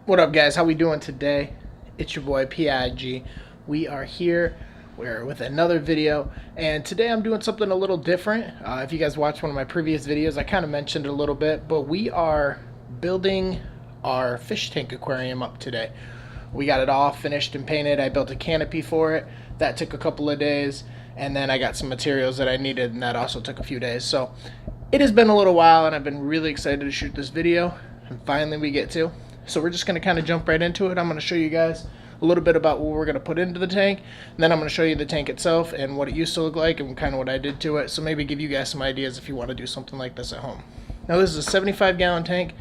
What up, guys? How we doing today? It's your boy PIG. We are here. We're with another video, and today I'm doing something a little different. If you guys watched one of my previous videos, I kind of mentioned it a little bit, but we are building our fish tank aquarium up today. We got it all finished and painted. I built a canopy for it. That took a couple of days, and then I got some materials that I needed, and that also took a few days. So it has been a little while, and I've been really excited to shoot this video, and finally we get to. So we're just going to kind of jump right into it. I'm going to show you guys a little bit about what we're going to put into the tank. And then I'm going to show you the tank itself and what it used to look like and kind of what I did to it. So maybe give you guys some ideas if you want to do something like this at home. Now this is a 75-gallon tank.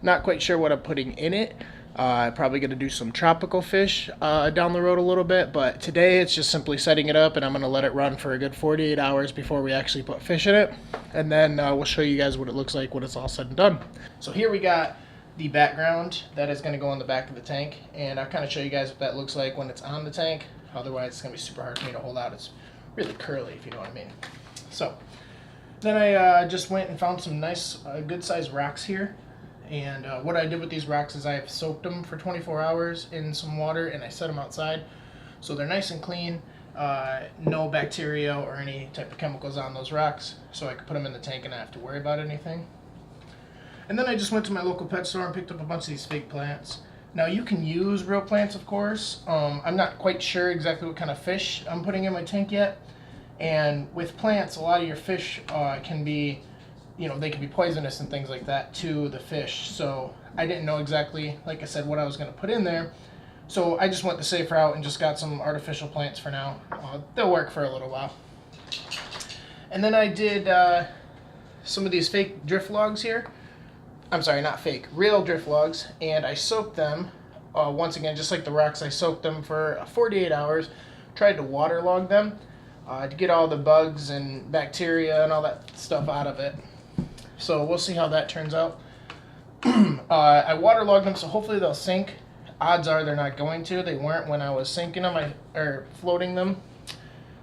Not quite sure what I'm putting in it. I'm probably going to do some tropical fish down the road a little bit. But today it's just simply setting it up, and I'm going to let it run for a good 48 hours before we actually put fish in it. And then we'll show you guys what it looks like when it's all said and done. So here we got the background that is going to go on the back of the tank, and I'll kind of show you guys what that looks like when it's on the tank. Otherwise it's going to be super hard for me to hold out. It's really curly, if you know what I mean. So then I just went and found some nice good sized rocks here, and what I did with these rocks is I have soaked them for 24 hours in some water, and I set them outside so they're nice and clean. No bacteria or any type of chemicals on those rocks, so I can put them in the tank and not have to worry about anything. And then I just went to my local pet store and picked up a bunch of these fake plants. Now you can use real plants, of course. I'm not quite sure exactly what kind of fish I'm putting in my tank yet. And with plants, a lot of your fish can be, they can be poisonous and things like that to the fish. So I didn't know exactly, like I said, what I was going to put in there. So I just went the safe route and just got some artificial plants for now. They'll work for a little while. And then I did some of these fake drift logs here. I'm sorry, not fake, real drift logs, and I soaked them, once again, just like the rocks, I soaked them for 48 hours, tried to waterlog them to get all the bugs and bacteria and all that stuff out of it. So we'll see how that turns out. I waterlogged them, so hopefully they'll sink. Odds are they're not going to. They weren't when I was sinking them, or floating them.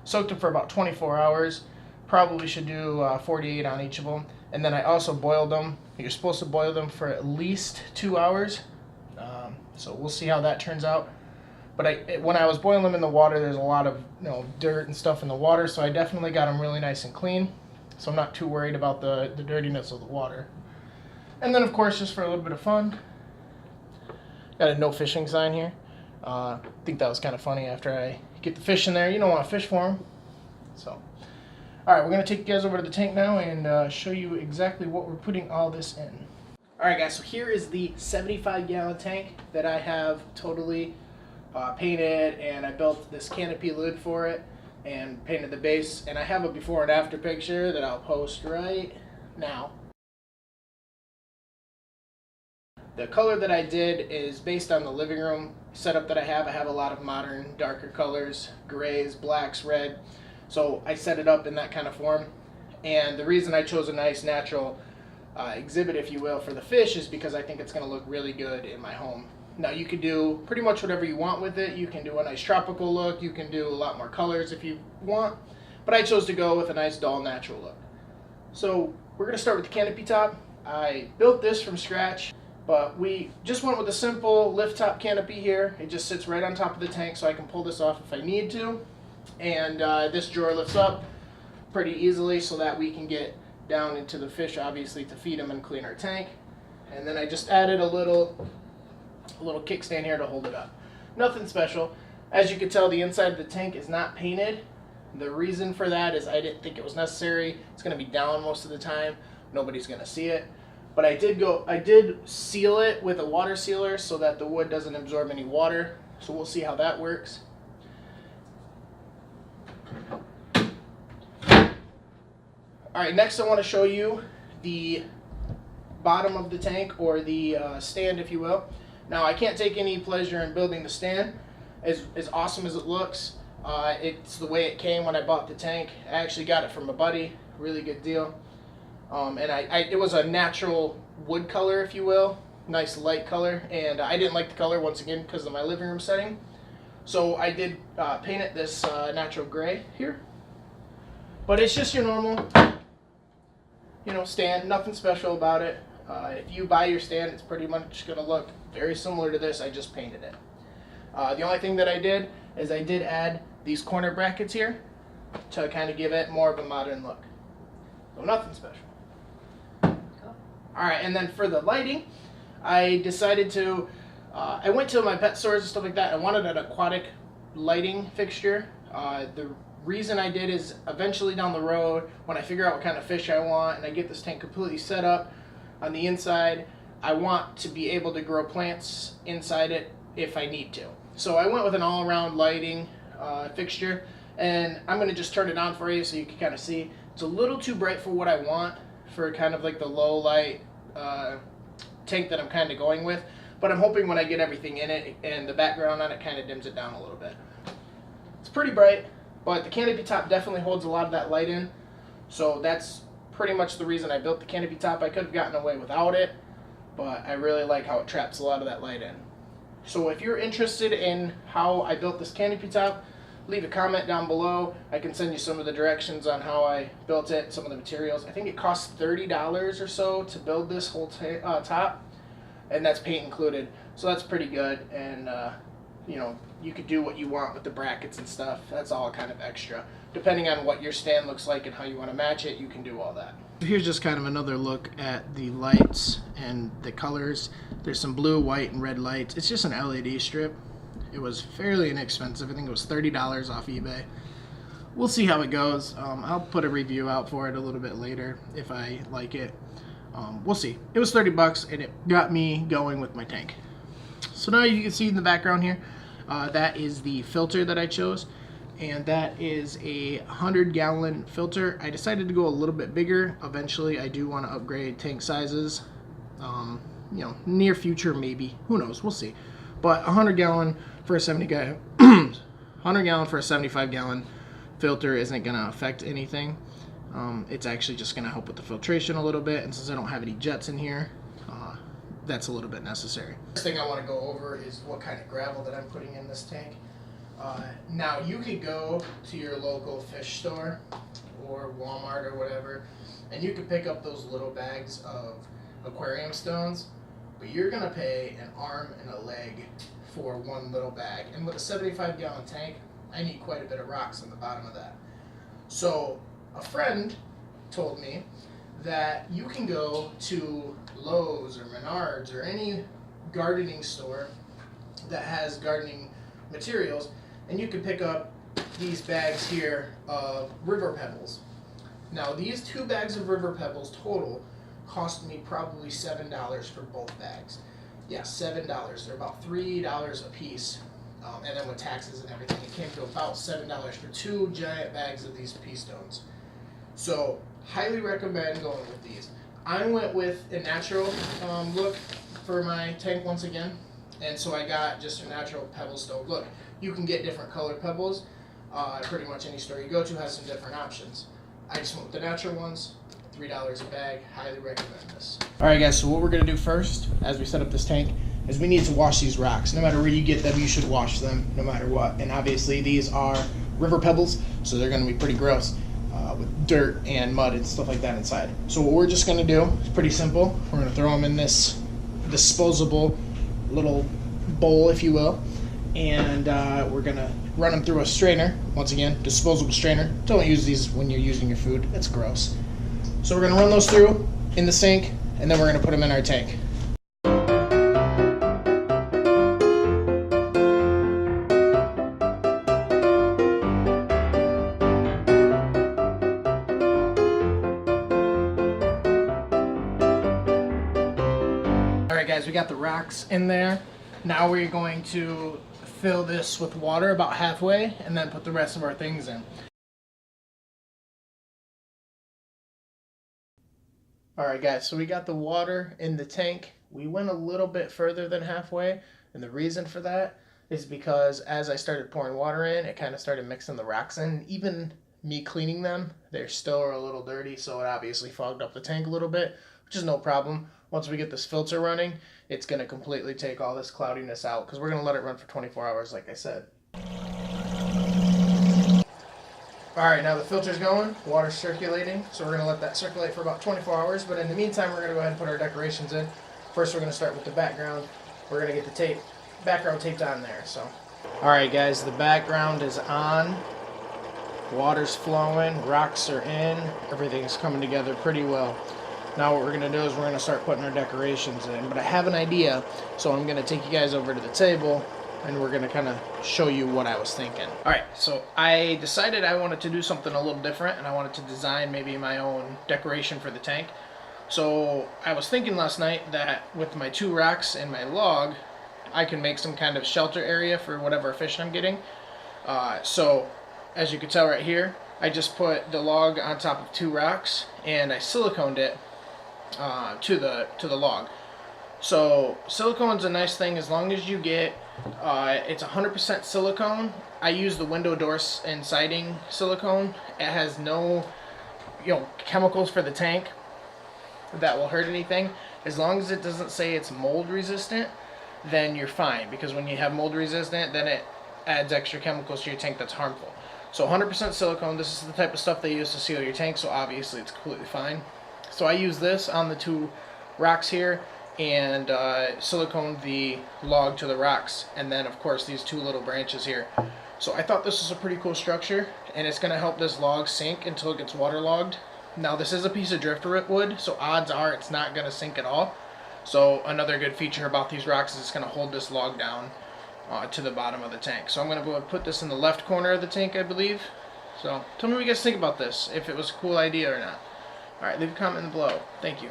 Soaked them for about 24 hours. Probably should do 48 on each of them. And then I also boiled them. You're supposed to boil them for at least 2 hours. So we'll see how that turns out. But when I was boiling them in the water, there's a lot of dirt and stuff in the water, so I definitely got them really nice and clean. So I'm not too worried about the dirtiness of the water. And then, of course, just for a little bit of fun, got a no fishing sign here. I think that was kind of funny. After I get the fish in there, you don't want to fish for them. So. Alright, we're going to take you guys over to the tank now and show you exactly what we're putting all this in. Alright guys, so here is the 75-gallon tank that I have totally painted, and I built this canopy lid for it and painted the base, and I have a before and after picture that I'll post right now. The color that I did is based on the living room setup that I have. I have a lot of modern darker colors, grays, blacks, red. So I set it up in that kind of form, and the reason I chose a nice natural exhibit, if you will, for the fish is because I think it's going to look really good in my home. Now you can do pretty much whatever you want with it. You can do a nice tropical look, you can do a lot more colors if you want, but I chose to go with a nice dull natural look. So we're going to start with the canopy top. I built this from scratch, but we just went with a simple lift top canopy here. It just sits right on top of the tank, so I can pull this off if I need to. And this drawer lifts up pretty easily so that we can get down into the fish, obviously, to feed them and clean our tank. And then I just added a little kickstand here to hold it up. Nothing special. As you can tell, the inside of the tank is not painted. The reason for that is I didn't think it was necessary. It's going to be down most of the time. Nobody's going to see it. But I did seal it with a water sealer so that the wood doesn't absorb any water. So we'll see how that works. Alright, next I want to show you the bottom of the tank, or the stand, if you will. Now I can't take any pleasure in building the stand. As awesome as it looks, it's the way it came when I bought the tank. I actually got it from a buddy, really good deal. And it was a natural wood color, if you will, nice light color, and I didn't like the color, once again, because of my living room setting. So I did paint it this natural gray here. But it's just your normal, stand, nothing special about it. If you buy your stand, it's pretty much going to look very similar to this. I just painted it. The only thing that I did is I did add these corner brackets here to kind of give it more of a modern look. So nothing special. Alright, and then for the lighting, I decided to, I went to my pet stores and stuff like that. I wanted an aquatic lighting fixture. The reason I did is eventually down the road, when I figure out what kind of fish I want and I get this tank completely set up on the inside, I want to be able to grow plants inside it if I need to. So I went with an all-around lighting fixture, and I'm going to just turn it on for you so you can kind of see. It's a little too bright for what I want for kind of like the low light tank that I'm kind of going with, but I'm hoping when I get everything in it and the background on it kind of dims it down a little bit. It's pretty bright, but the canopy top definitely holds a lot of that light in, so that's pretty much the reason I built the canopy top. I could have gotten away without it, but I really like how it traps a lot of that light in. So if you're interested in how I built this canopy top, leave a comment down below. I can send you some of the directions on how I built it, some of the materials. I think it costs $30 or so to build this whole top, and that's paint included. So that's pretty good, and you know, you could do what you want with the brackets and stuff. That's all kind of extra. Depending on what your stand looks like and how you want to match it, you can do all that. Here's just kind of another look at the lights and the colors. There's some blue, white, and red lights. It's just an LED strip. It was fairly inexpensive. I think it was $30 off eBay. We'll see how it goes. I'll put a review out for it a little bit later if I like it. We'll see. It was 30 bucks, and it got me going with my tank. So now you can see in the background here, that is the filter that I chose, and that is a 100-gallon filter. I decided to go a little bit bigger. Eventually, I do want to upgrade tank sizes. You know, near future maybe. Who knows? We'll see. But 100-gallon for a 100-gallon for a 75-gallon filter isn't going to affect anything. It's actually just going to help with the filtration a little bit, and since I don't have any jets in here, that's a little bit necessary. First thing I want to go over is what kind of gravel that I'm putting in this tank. Now you could go to your local fish store or Walmart or whatever, and you could pick up those little bags of aquarium stones, but you're going to pay an arm and a leg for one little bag. And with a 75-gallon tank, I need quite a bit of rocks on the bottom of that. So a friend told me that you can go to Lowe's or Menards or any gardening store that has gardening materials, and you can pick up these bags here of river pebbles. Now these 2 bags of river pebbles total cost me probably $7 for both bags. Yeah, $7. They're about $3 a piece, and then with taxes and everything, it came to about $7 for 2 giant bags of these pea stones. So highly recommend going with these. I went with a natural look for my tank once again, and so I got just a natural pebble stone look. You can get different colored pebbles. Pretty much any store you go to has some different options. I just went with the natural ones. $3 a bag. Highly recommend this. Alright guys, so what we're going to do first as we set up this tank is we need to wash these rocks. No matter where you get them, you should wash them no matter what. And obviously these are river pebbles, so they're going to be pretty gross with dirt and mud and stuff like that inside. So what we're just going to do is pretty simple. We're going to throw them in this disposable little bowl, if you will, and we're going to run them through a strainer. Once again, disposable strainer. Don't use these when you're using your food. That's gross. So we're going to run those through in the sink, and then we're going to put them in our tank. Alright guys, we got the rocks in there. Now we're going to fill this with water about halfway, and then put the rest of our things in. Alright guys, so we got the water in the tank. We went a little bit further than halfway, and the reason for that is because as I started pouring water in, it kind of started mixing the rocks in. Even me cleaning them, they're still a little dirty, so it obviously fogged up the tank a little bit, which is no problem. Once we get this filter running, it's going to completely take all this cloudiness out, because we're going to let it run for 24 hours like I said. Alright, now the filter's going, water's circulating, so we're going to let that circulate for about 24 hours, but in the meantime we're going to go ahead and put our decorations in. First we're going to start with the background. We're going to get the background taped on there. So, alright guys, the background is on, water's flowing, rocks are in, everything's coming together pretty well. Now what we're going to do is we're going to start putting our decorations in, but I have an idea, so I'm going to take you guys over to the table and we're going to kind of show you what I was thinking. Alright, so I decided I wanted to do something a little different, and I wanted to design maybe my own decoration for the tank. So I was thinking last night that with my 2 rocks and my log, I can make some kind of shelter area for whatever fish I'm getting. So as you can tell right here, I just put the log on top of 2 rocks and I siliconed it to the log. So silicone's a nice thing as long as you get it's 100% silicone. I use the window doors and siding silicone. It has no chemicals for the tank that will hurt anything. As long as it doesn't say it's mold resistant, then you're fine, because when you have mold resistant, then it adds extra chemicals to your tank that's harmful. So 100% silicone, this is the type of stuff they use to seal your tank, so obviously it's completely fine. So I use this on the 2 rocks here and silicone the log to the rocks, and then of course these 2 little branches here. So I thought this was a pretty cool structure, and it's going to help this log sink until it gets waterlogged. Now this is a piece of driftwood wood, so odds are it's not going to sink at all. So another good feature about these rocks is it's going to hold this log down to the bottom of the tank. So I'm going to go and put this in the left corner of the tank, I believe. So tell me what you guys think about this, if it was a cool idea or not. Alright, leave a comment below. Thank you.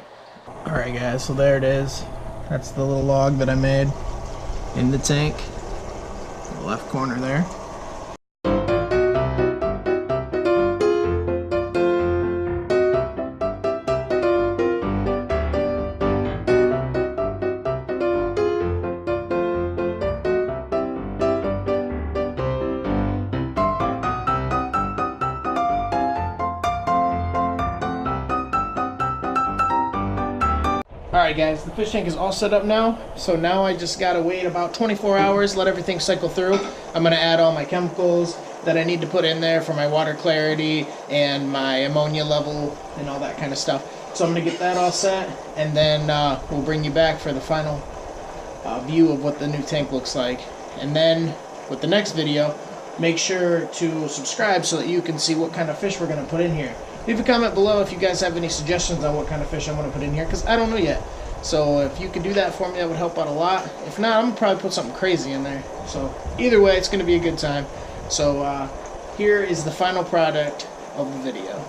Alright guys, so there it is. That's the little log that I made in the tank. The left corner there. Alright guys, the fish tank is all set up now, so now I just gotta wait about 24 hours, let everything cycle through. I'm gonna add all my chemicals that I need to put in there for my water clarity and my ammonia level and all that kind of stuff. So I'm gonna get that all set, and then we'll bring you back for the final view of what the new tank looks like. And then with the next video, make sure to subscribe so that you can see what kind of fish we're gonna put in here. Leave a comment below if you guys have any suggestions on what kind of fish I'm going to put in here, because I don't know yet. So if you could do that for me, that would help out a lot. If not, I'm going to probably put something crazy in there. So either way, it's going to be a good time. So here is the final product of the video.